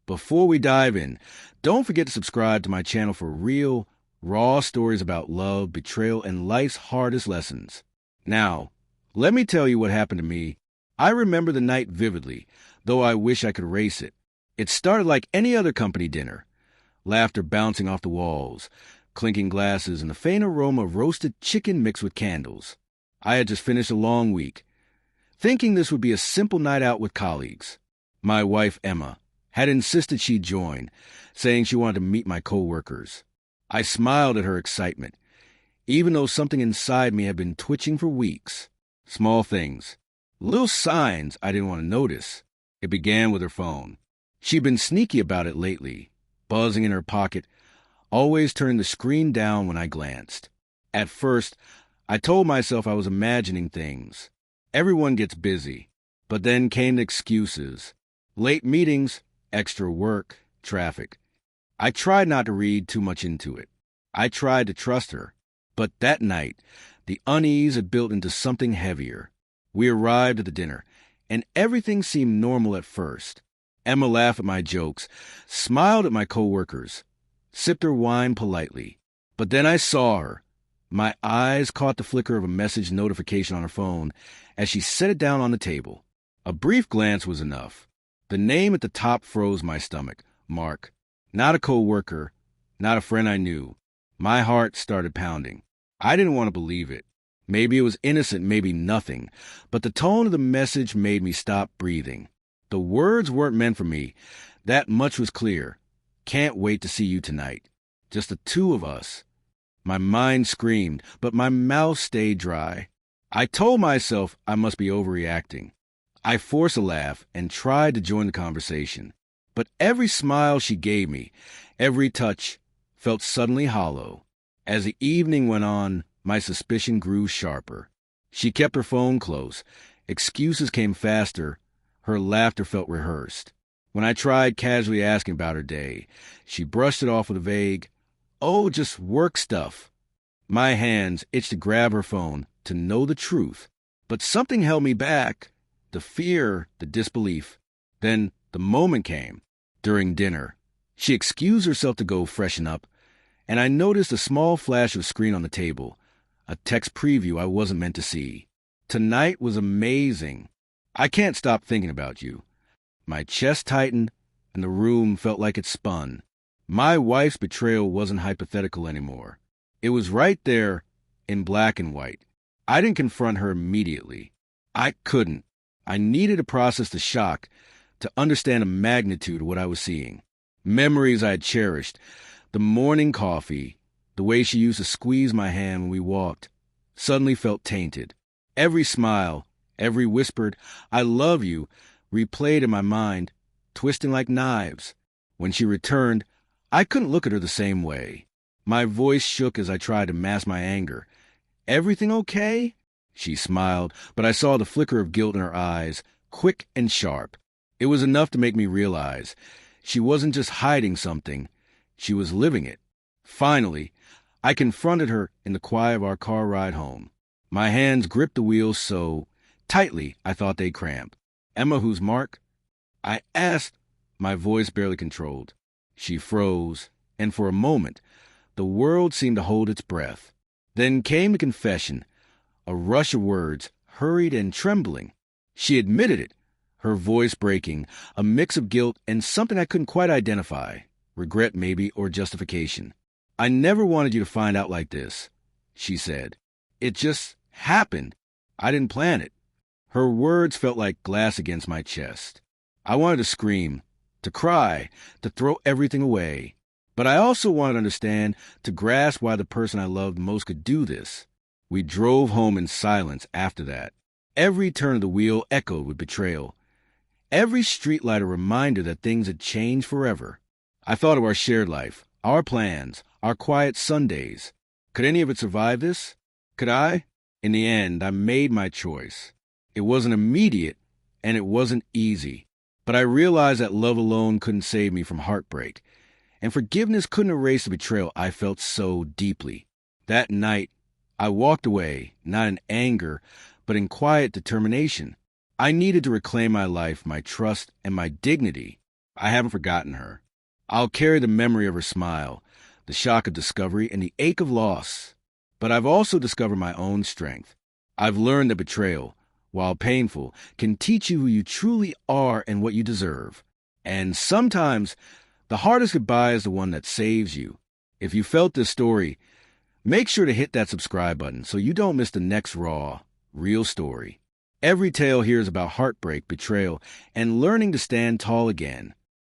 Before we dive in, don't forget to subscribe to my channel for real, raw stories about love, betrayal, and life's hardest lessons. Now, let me tell you what happened to me. I remember the night vividly, though I wish I could erase it. It started like any other company dinner. Laughter bouncing off the walls, clinking glasses, and the faint aroma of roasted chicken mixed with candles. I had just finished a long week, thinking this would be a simple night out with colleagues. My wife, Emma, had insisted she join, saying she wanted to meet my co-workers. I smiled at her excitement, even though something inside me had been twitching for weeks. Small things, little signs I didn't want to notice. It began with her phone. She'd been sneaky about it lately, buzzing in her pocket, always turning the screen down when I glanced. At first, I told myself I was imagining things. Everyone gets busy. But then came the excuses. Late meetings, extra work, traffic. I tried not to read too much into it. I tried to trust her. But that night, the unease had built into something heavier. We arrived at the dinner, and everything seemed normal at first. Emma laughed at my jokes, smiled at my co-workers, sipped her wine politely. But then I saw her. My eyes caught the flicker of a message notification on her phone as she set it down on the table. A brief glance was enough. The name at the top froze my stomach. Mark. Not a co-worker, not a friend I knew. My heart started pounding. I didn't want to believe it. Maybe it was innocent, maybe nothing. But the tone of the message made me stop breathing. The words weren't meant for me. That much was clear. Can't wait to see you tonight. Just the two of us. My mind screamed, but my mouth stayed dry. I told myself I must be overreacting. I forced a laugh and tried to join the conversation. But every smile she gave me, every touch, felt suddenly hollow. As the evening went on, my suspicion grew sharper. She kept her phone close. Excuses came faster. Her laughter felt rehearsed. When I tried casually asking about her day, she brushed it off with a vague, "Oh, just work stuff." My hands itched to grab her phone, to know the truth. But something held me back. The fear, the disbelief. Then the moment came. During dinner, she excused herself to go freshen up, and I noticed a small flash of screen on the table, a text preview I wasn't meant to see. Tonight was amazing. I can't stop thinking about you. My chest tightened, and the room felt like it spun. My wife's betrayal wasn't hypothetical anymore. It was right there, in black and white. I didn't confront her immediately. I couldn't. I needed to process the shock, to understand the magnitude of what I was seeing. Memories I had cherished, the morning coffee, the way she used to squeeze my hand when we walked, suddenly felt tainted. Every smile, every whispered, "I love you," replayed in my mind, twisting like knives. When she returned, I couldn't look at her the same way. My voice shook as I tried to mask my anger. "Everything okay?" She smiled, but I saw the flicker of guilt in her eyes, quick and sharp. It was enough to make me realize she wasn't just hiding something, she was living it. Finally, I confronted her in the quiet of our car ride home. My hands gripped the wheels so tightly I thought they'd cramp. "Emma, who's Mark?" I asked, my voice barely controlled. She froze, and for a moment, the world seemed to hold its breath. Then came the confession, a rush of words, hurried and trembling. She admitted it, her voice breaking, a mix of guilt and something I couldn't quite identify, regret maybe, or justification. "I never wanted you to find out like this," she said. "It just happened. I didn't plan it." Her words felt like glass against my chest. I wanted to scream, to cry, to throw everything away. But I also wanted to understand, to grasp why the person I loved most could do this. We drove home in silence after that. Every turn of the wheel echoed with betrayal. Every streetlight a reminder that things had changed forever. I thought of our shared life, our plans, our quiet Sundays. Could any of it survive this? Could I? In the end, I made my choice. It wasn't immediate, and it wasn't easy. But I realized that love alone couldn't save me from heartbreak, and forgiveness couldn't erase the betrayal I felt so deeply. That night, I walked away, not in anger, but in quiet determination. I needed to reclaim my life, my trust, and my dignity. I haven't forgotten her. I'll carry the memory of her smile, the shock of discovery, and the ache of loss. But I've also discovered my own strength. I've learned that betrayal, while painful, can teach you who you truly are and what you deserve. And sometimes, the hardest goodbye is the one that saves you. If you felt this story, make sure to hit that subscribe button so you don't miss the next raw, real story. Every tale here is about heartbreak, betrayal, and learning to stand tall again.